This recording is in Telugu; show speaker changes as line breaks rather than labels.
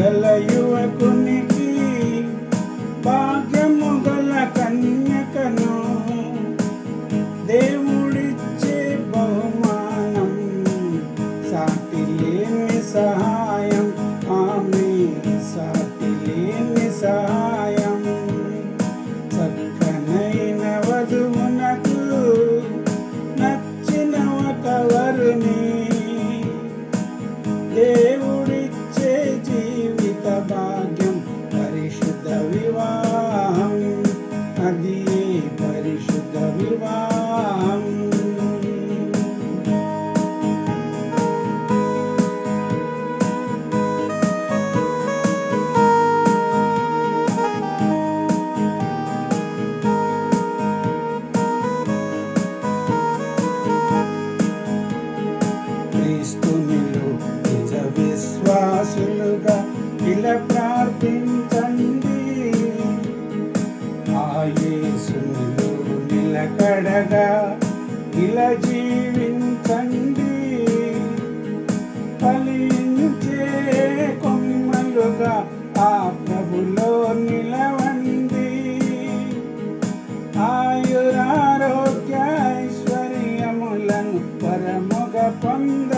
గల యువకునికి భాగ్యము గల కన్యకను దేవుడిచ్చే బహుమానం సాటి లేని సహాయం ఆమె సాటి లేని సహాయం చక్కనైన వధువునకు నచ్చిన ఒక వరుని దేవుడిచ్చే జీవిత భాగ్యం పరిశుద్ధ వివాహం అది పరిశుద్ధ వివాహం. క్రీస్తునిలో నిజ విశ్వాసులుగా ఇలా ప్రార్థించండి. ఆ యేసునిలో నిలకడగా ఇలా జీవించండి. ఫలించే కొమ్మలుగా ఆ ప్రభులో నిలవండి. ఆయురారోగ్య ఐశ్వర్యములను పరముగా పొంద